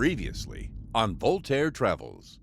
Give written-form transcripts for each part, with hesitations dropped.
Previously on Voltaire Travels.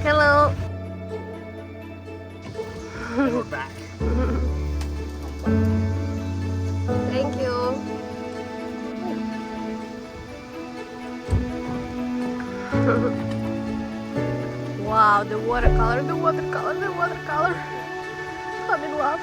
Hello. And we're back. Thank you. Wow, the watercolor. I'm in love.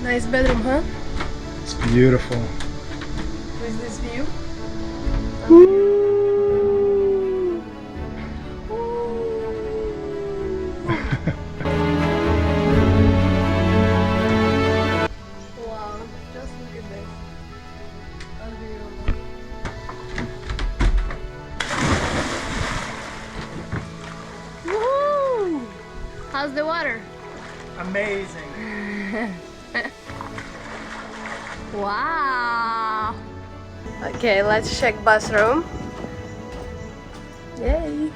Nice bedroom, huh? It's beautiful. With this view. Wow, just look at this. Unbelievable. Woo! How's the water? Amazing. Wow. Okay, let's check bathroom. Yay.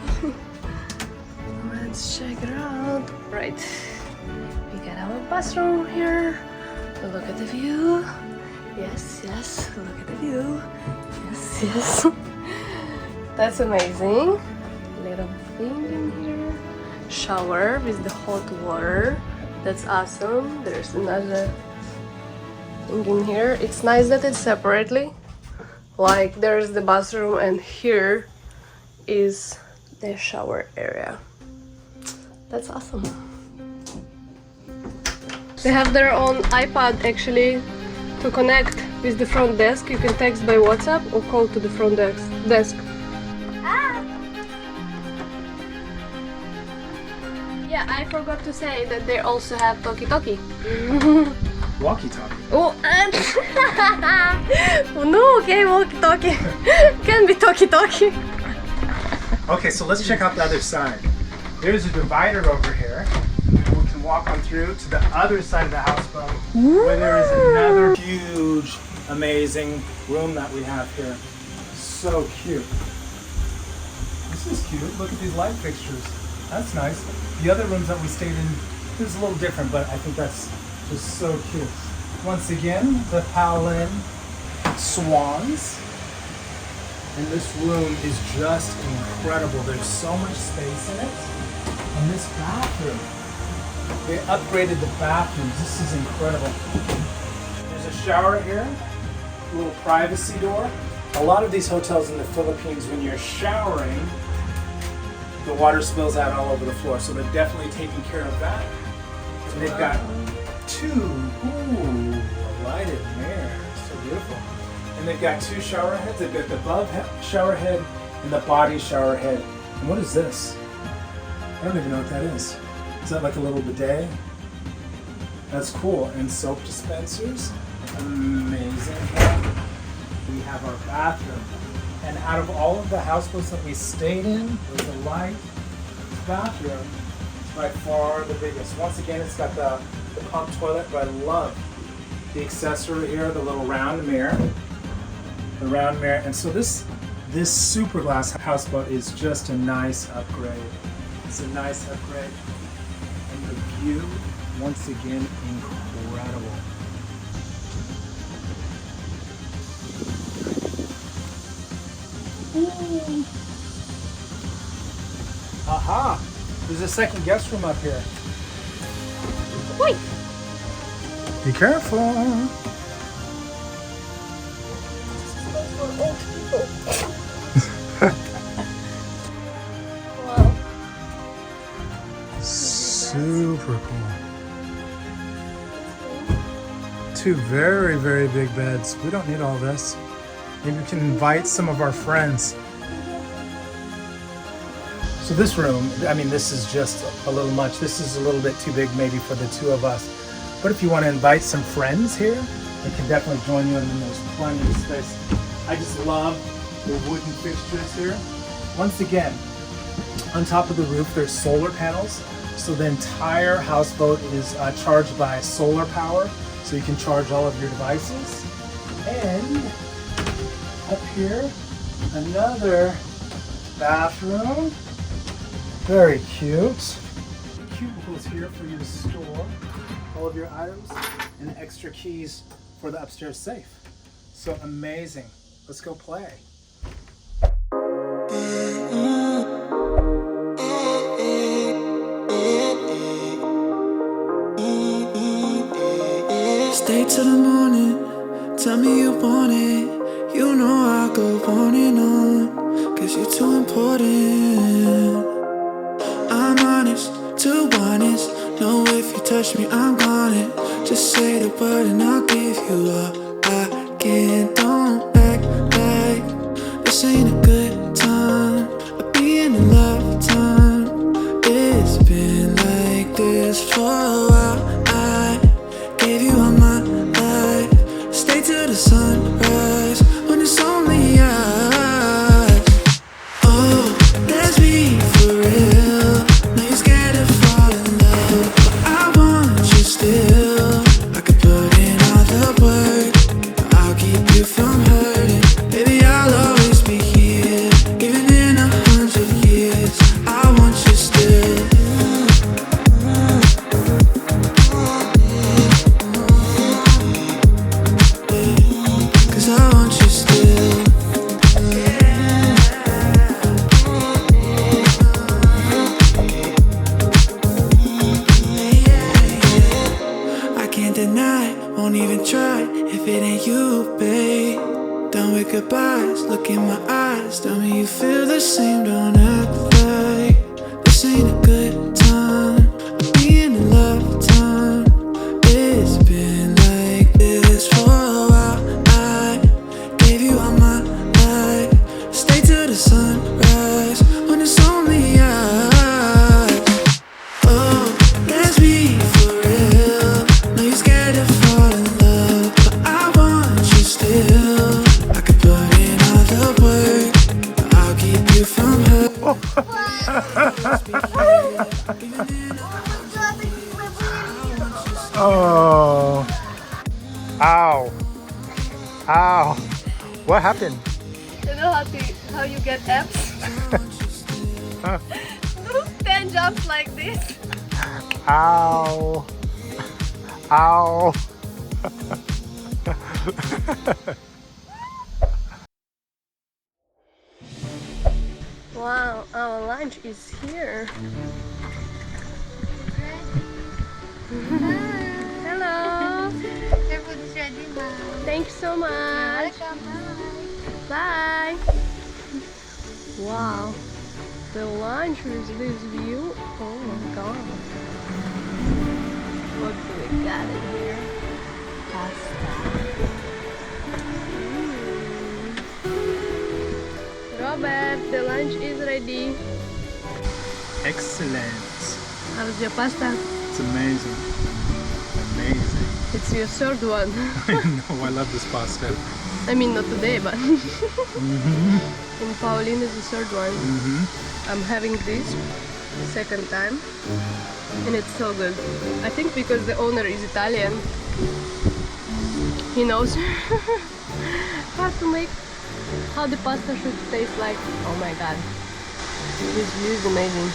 Let's check it out. Right. We got our bathroom here. Look at the view. Yes, yes. Look at the view. Yes, yes. That's amazing. Little thing in here. Shower with the hot water. That's awesome. There's another thing in here. It's nice that it's separately. Like there's the bathroom and here is the shower area. That's awesome. They have their own iPad actually to connect with the front desk. You can text by WhatsApp or call to the front desk. Yeah, I forgot to say that they also have talkie-talkie. Walkie-talkie. Oh, and no, okay, walkie-talkie. Can be talkie-talkie. Okay, so let's check out the other side. There's a divider over here. We can walk on through to the other side of the houseboat where there is another huge, amazing room that we have here. So cute. This is cute. Look at these light fixtures. That's nice. The other rooms that we stayed in is a little different, but I think that's just so cute. Once again, the Paolyn swans. And this room is just incredible. There's so much space in it. And this bathroom, they upgraded the bathrooms. This is incredible. There's a shower here, a little privacy door. A lot of these hotels in the Philippines, when you're showering, the water spills out all over the floor. So they're definitely taking care of that. And they've got two, lighted mirror. So beautiful. And they've got two shower heads. They've got the above shower head and the body shower head. And what is this? I don't even know what that is. Is that like a little bidet? That's cool. And soap dispensers. Amazing. We have our bathroom. And out of all of the houseboats that we stayed in, with the light bathroom, it's by far the biggest. Once again, it's got the pump toilet, but I love the accessory here, the little round mirror. The round mirror. And so this super glass houseboat is just a nice upgrade. It's a nice upgrade. And the view, once again, incredible. Ooh. Aha! There's a second guest room up here. Wait. Be careful. For old people. Wow. Super cool. Two very, very big beds. We don't need all this. Maybe we can invite some of our friends. So this room, I mean, this is just a little much. This is a little bit too big maybe for the two of us. But if you want to invite some friends here, they can definitely join you, and then there's plenty of space. I just love the wooden fixtures here. Once again, on top of the roof, there's solar panels. So the entire houseboat is charged by solar power. So you can charge all of your devices. And up here, another bathroom. Very cute. Cubicles here for you to store all of your items, and extra keys for the upstairs safe. So amazing. Let's go play. Stay till the morning, tell me you want it. You know I'll go on and on, cause you're too important. I'm honest, too honest. Know if you touch me, I'm on it. Just say the word and I'll give you all I can. Don't act like this ain't a good time. I'll be in a lifetime. It's been like this for a while. I gave you all my life. Stay till the sunrise when it's only us. Oh, let's be for real. Now you're scared to fall in love, but I want you still. I could put in all the work, but I'll keep you from hurting. Baby, I'll always be here, even in 100 years. I want you still. Cause I want you still. I can't deny, won't even try if it ain't you, babe. Done with goodbyes, look in my eyes, tell me you feel the same. Don't act like this ain't a good time. I'll be in a lifetime. It's been like this for a while. I gave you all my life. Stay till the sunrise when it's only us. Oh, let's be for real. Know you're scared to fall in love, but I want you still. I could put in all the work, but I'll keep you from her. Oh. Ow. Ow. What happened? You know how you get abs? Do 10 jumps like this. Ow. Ow. Wow, our lunch is here. Hello. Your food is ready, ma'am. Thank you so much. Welcome. Bye. Wow. The lunch with this view. Oh my god. What do we got in here? Pasta. Robert, the lunch is ready. Excellent. How's your pasta? It's amazing. Amazing. It's your third one. I know, I love this pasta. I mean, not today, but in Paolyn is the third one. I'm having this second time, and it's so good. I think because the owner is Italian, he knows how to make, how the pasta should taste like. Oh my god, this view is amazing.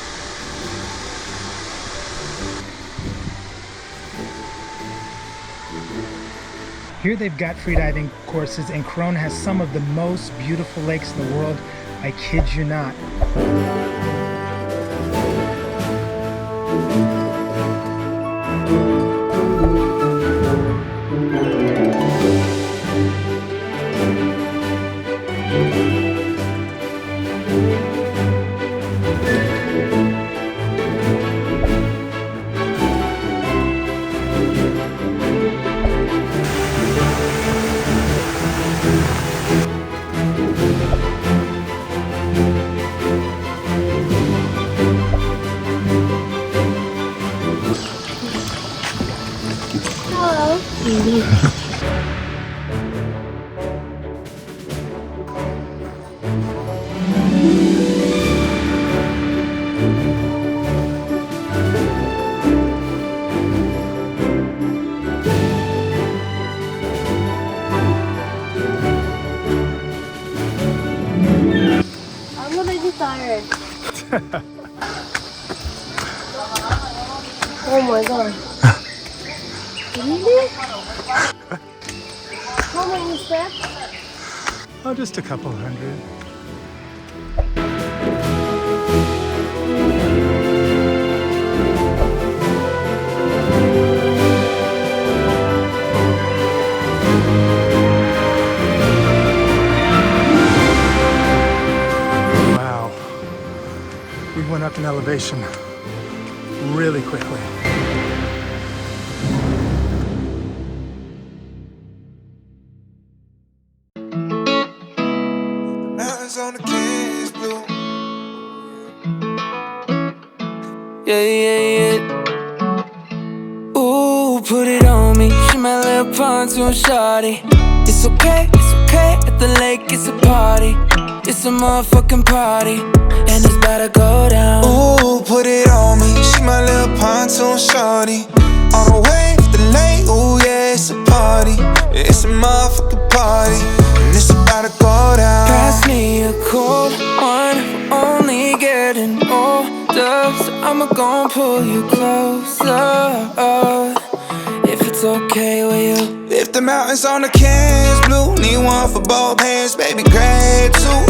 Here they've got freediving courses, and Coron has some of the most beautiful lakes in the world. I kid you not. I'm already tired. Oh my god. Really? How many steps? Oh, just a couple hundred. Wow. We went up in elevation really quickly. Mountains on the canvas blue. Yeah. Ooh, put it on me. She my little pontoon shawty. It's okay at the lake, it's a party. It's a motherfucking party, and it's about to go down. Ooh, put it on me. She my little pontoon shawty. On the way to the lake, ooh yeah, it's a party. It's a motherfucking party, and it's about to go down. Pass me a cold one, we're only getting older, so I'ma gon' pull you closer. If it's okay with you. If the mountains on the cans blue, need one for both hands, baby, grab two.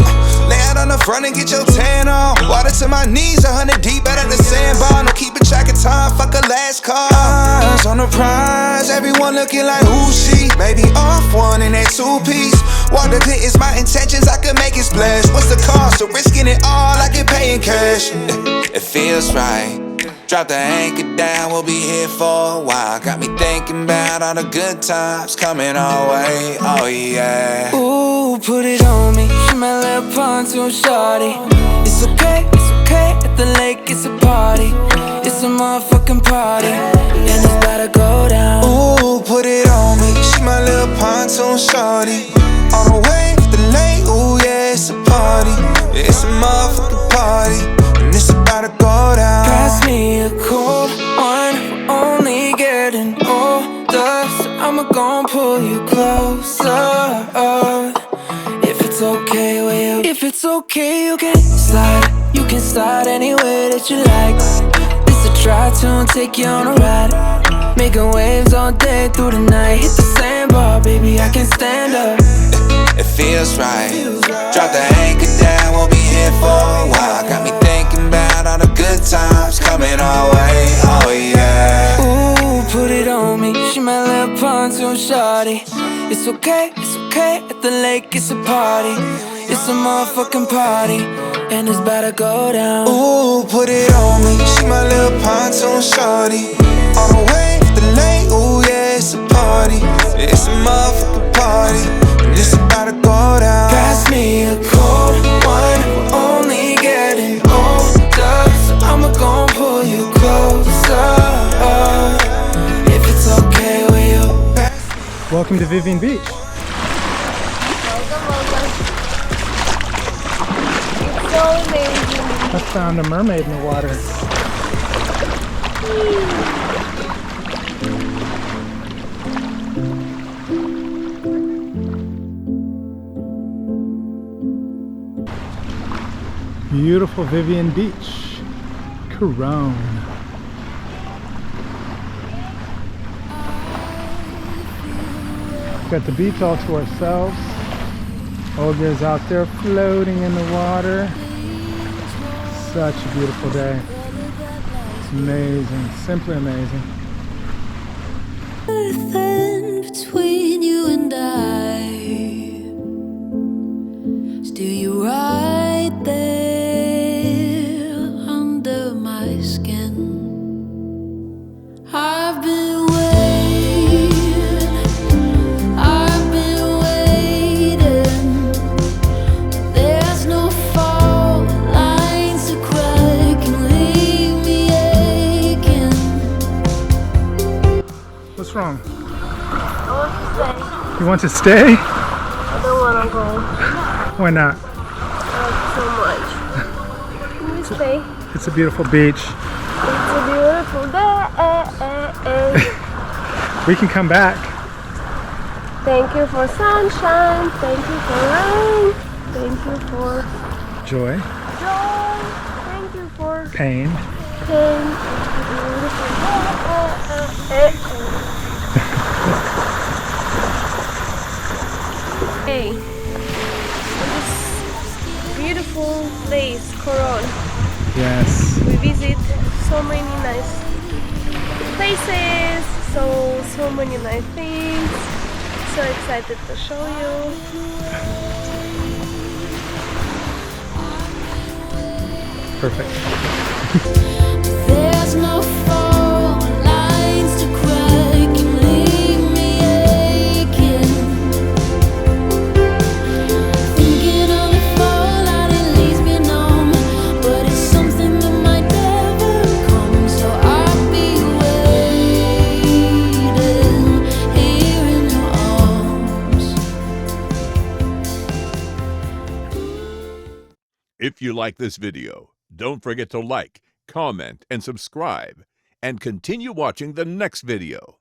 Lay out on the front and get your tan on. Water to my knees, 100 deep out of the sandbar. No keeping track of time, fuck a last call. Eyes on the prize, everyone looking like who she. Maybe off one in that two-piece. Water pit is my intentions, I could make it splash. What's the cost of risking it all? I can pay in cash. It feels right. Drop the anchor down, we'll be here for a while. Got me thinking about all the good times coming our way, oh yeah. Ooh, put it on me, she my little pontoon shawty. It's okay at the lake, it's a party. It's a motherfucking party, and it's about to go down. Ooh, put it on me, she my little pontoon shawty. On the way to the lake, ooh yeah, it's a party. It's a motherfucking party, and it's about to go down. Pass me a cold one, we're only getting older, so I'ma gon' pull you closer. If it's okay with you. If it's okay, you can slide. You can slide any way that you like. It's a try to take you on a ride. Making waves all day through the night. Hit the sandbar, baby, I can stand up. It feels right. Drop the anchor down, we'll be here for a while. Got me thinking about all the good times coming our way, oh yeah. Ooh, put it on me, she my little pontoon shawty. It's okay at the lake, it's a party. It's a motherfucking party, and it's about to go down. Ooh, put it on me, she my little pontoon shawty. On the way to the lake, ooh yeah, it's a party. It's a motherfucking party, and it's about to go down. Pass me a cold one, we're only getting older, so I'ma gon' pull you closer. If it's okay with you. Welcome to Vivian Beach. It's so amazing. I found a mermaid in the water. Beautiful Vivian Beach, Coron. Got the beach all to ourselves. Olga's out there floating in the water. Such a beautiful day. It's amazing, simply amazing. Everything between you and I, still you right there under my skin. I've been waiting, I've been waiting. There's no fault lines to crack and leave me aching. What's wrong? I want to stay. You want to stay? I don't want to go. Why not? I like so much. Can we stay? It's a beautiful beach. It's a beautiful day. We can come back. Thank you for sunshine. Thank you for rain. Thank you for Joy, joy. Thank you for pain. pain. It's a beautiful day. Hey, this beautiful place, Coron. Yes. We visit so many nice places, so many nice things. So excited to show you. Perfect. There's no fault lines to crack and leave me aching. Thinking of the fallout, it leaves me numb, but it's something that might never come. So I'll be waiting here in your arms. If you like this video, don't forget to like, comment, and subscribe, and continue watching the next video.